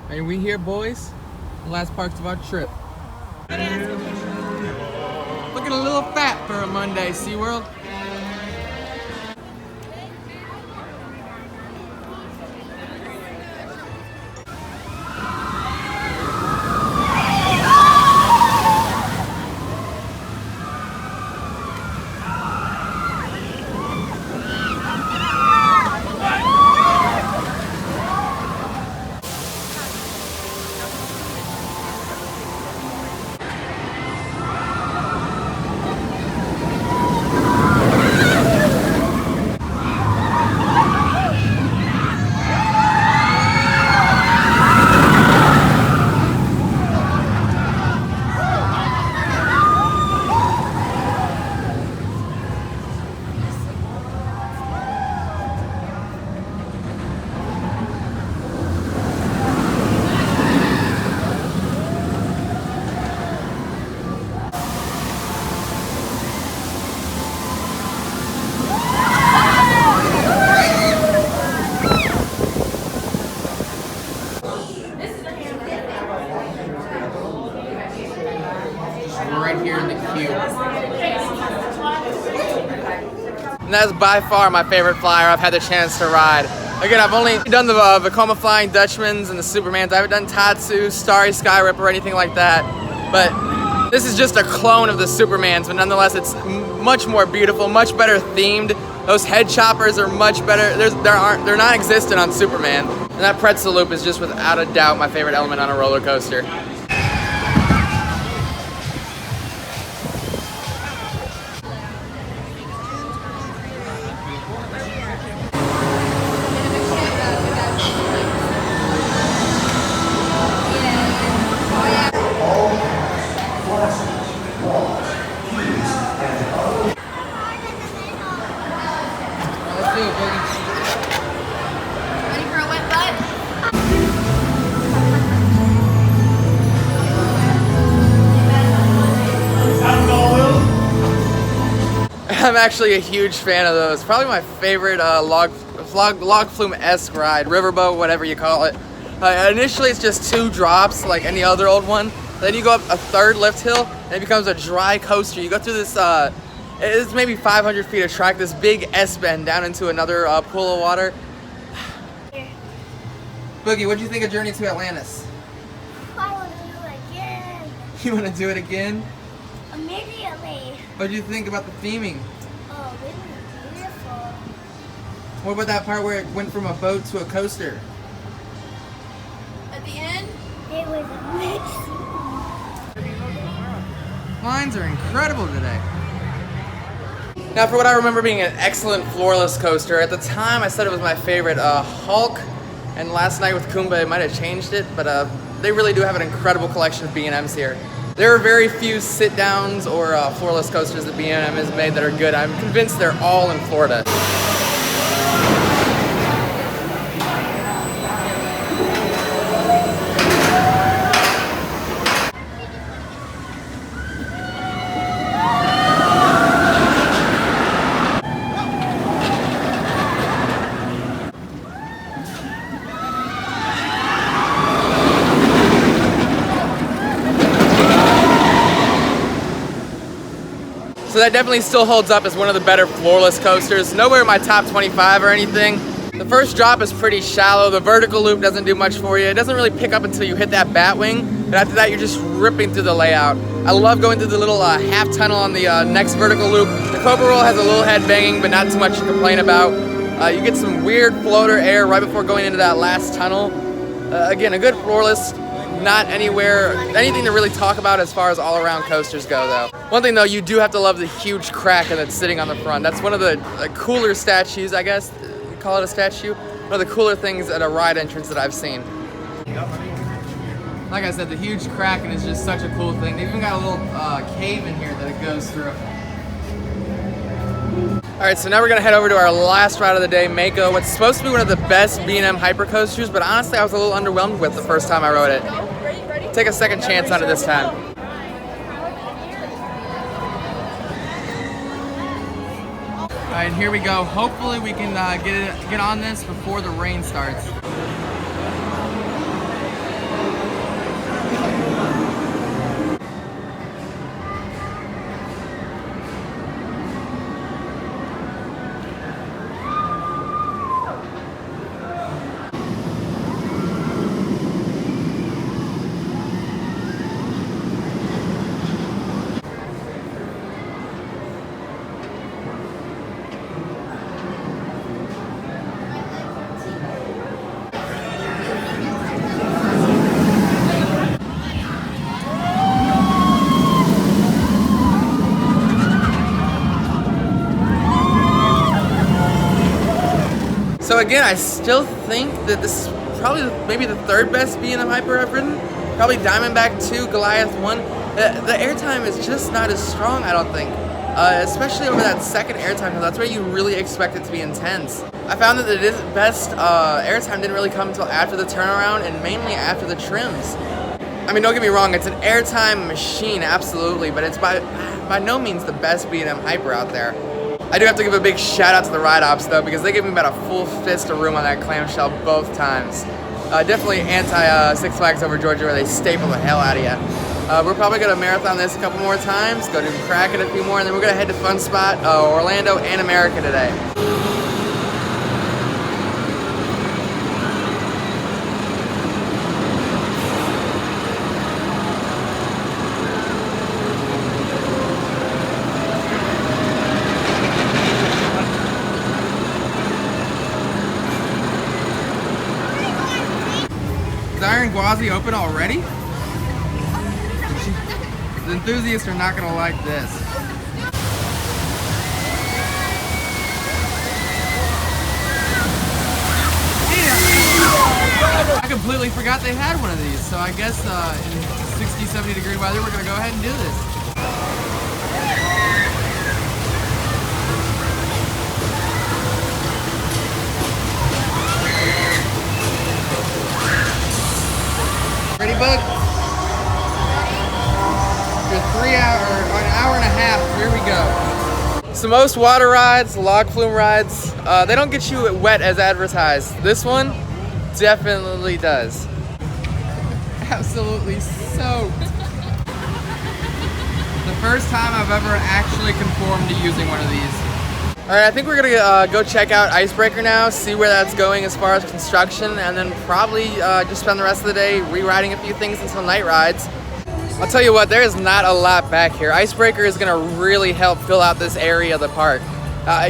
And we here, boys. The last parts of our trip. Looking a little fat for a Monday, SeaWorld. Right here in the queue. And that's by far my favorite flyer I've had the chance to ride. Again, I've only done the Vekoma Flying Dutchmans and the Supermans. I haven't done Tatsu, Starry Sky Ripper, or anything like that. But this is just a clone of the Supermans, but nonetheless, it's much more beautiful, much better themed. Those head choppers are much better. They're non-existent on Superman. And that pretzel loop is just without a doubt my favorite element on a roller coaster. I'm actually a huge fan of those. Probably my favorite log flume-esque ride, riverboat, whatever you call it. Initially it's just 2 drops like any other old one. Then you go up a 3rd lift hill and it becomes a dry coaster. You go through this, it's maybe 500 feet of track, this big S-bend down into another pool of water. Boogie, what'd you think of Journey to Atlantis? I want to do it again. You want to do it again? Immediately. What'd you think about the theming? Oh, this is beautiful. What about that part where it went from a boat to a coaster? At the end? It was amazing. Lines are incredible today. Now, for what I remember being an excellent floorless coaster, at the time I said it was my favorite, Hulk, and last night with Kumba it might have changed it, but they really do have an incredible collection of B&Ms here. There are very few sit-downs or floorless coasters that B&M has made that are good. I'm convinced they're all in Florida. So that definitely still holds up as one of the better floorless coasters. Nowhere in my top 25 or anything. The first drop is pretty shallow. The vertical loop doesn't do much for you. It doesn't really pick up until you hit that bat wing. But after that, you're just ripping through the layout. I love going through the little half tunnel on the next vertical loop. The Cobra Roll has a little head banging, but not too much to complain about. You get some weird floater air right before going into that last tunnel. Again, a good floorless. Not anything to really talk about as far as all-around coasters go, though. One thing, though, you do have to love the huge Kraken that's sitting on the front. That's one of the cooler statues, I guess. You call it a statue? One of the cooler things at a ride entrance that I've seen. Like I said, the huge Kraken is just such a cool thing. They've even got a little cave in here that it goes through. Alright, so now we're going to head over to our last ride of the day, Mako. What's supposed to be one of the best B&M hypercoasters, but honestly I was a little underwhelmed with the first time I rode it. Take a second chance on it this time. Alright, here we go. Hopefully we can get on this before the rain starts. So again, I still think that this is probably maybe the third best B&M Hyper I've ridden. Probably Diamondback 2, Goliath 1. The airtime is just not as strong, I don't think. Especially over that second airtime, because that's where you really expect it to be intense. I found that the best airtime didn't really come until after the turnaround and mainly after the trims. I mean, don't get me wrong, it's an airtime machine, absolutely, but it's by no means the best B&M Hyper out there. I do have to give a big shout out to the ride ops though, because they gave me about a full fist of room on that clamshell both times. Definitely anti Six Flags Over Georgia, where they staple the hell out of you. We're probably gonna marathon this a couple more times, go do crack it a few more, and then we're gonna head to Fun Spot, Orlando and America today. Is Iron Gwazi open already? The enthusiasts are not gonna like this. I completely forgot they had one of these, so I guess in 60, 70 degree weather, we're gonna go ahead and do this. Ready, bud? For an hour and a half, here we go. So most water rides, log flume rides, they don't get you wet as advertised. This one definitely does. Absolutely soaked. The first time I've ever actually conformed to using one of these. All right, I think we're gonna go check out IceBreaker now, see where that's going as far as construction, and then probably just spend the rest of the day re-riding a few things until night rides. I'll tell you what, there is not a lot back here. IceBreaker is gonna really help fill out this area of the park.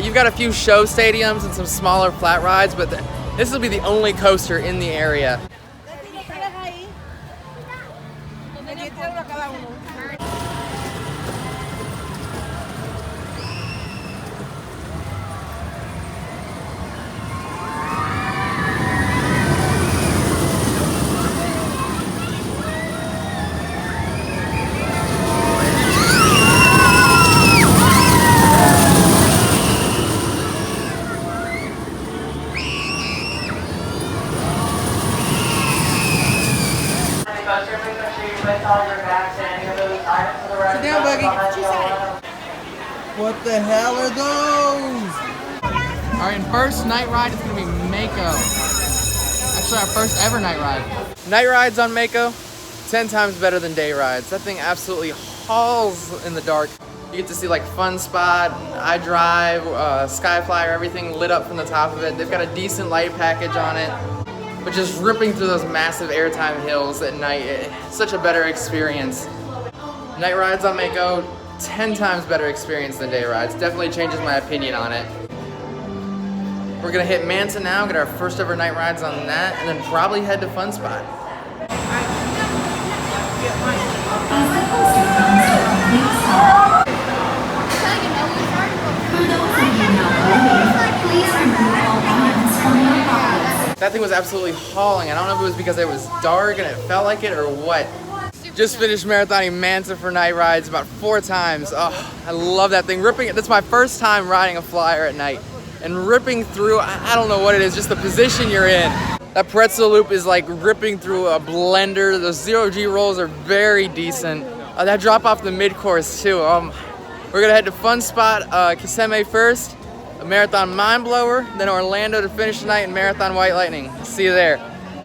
You've got a few show stadiums and some smaller flat rides, but this will be the only coaster in the area. Sit down, Buggy. What the hell are those? All right, and first night ride is gonna be Mako. Actually, our first ever night ride. Night rides on Mako, 10 times better than day rides. That thing absolutely hauls in the dark. You get to see like Fun Spot, iDrive, Skyflyer, everything lit up from the top of it. They've got a decent light package on it. But just ripping through those massive airtime hills at night, such a better experience. Night rides on Mako, 10 times better experience than day rides. Definitely changes my opinion on it. We're gonna hit Manta now, get our first ever night rides on that, and then probably head to Fun Spot. That thing was absolutely hauling. I don't know if it was because it was dark and it felt like it or what. Just finished marathoning Manta for night rides about 4 times. Oh, I love that thing. That's my first time riding a flyer at night. And ripping through, I don't know what it is, just the position you're in. That pretzel loop is like ripping through a blender. Those 0G rolls are very decent. That drop off the mid-course too. We're gonna head to Fun Spot, Kissimmee first, a Marathon Mind Blower, then Orlando to finish the night, and Marathon White Lightning. See you there.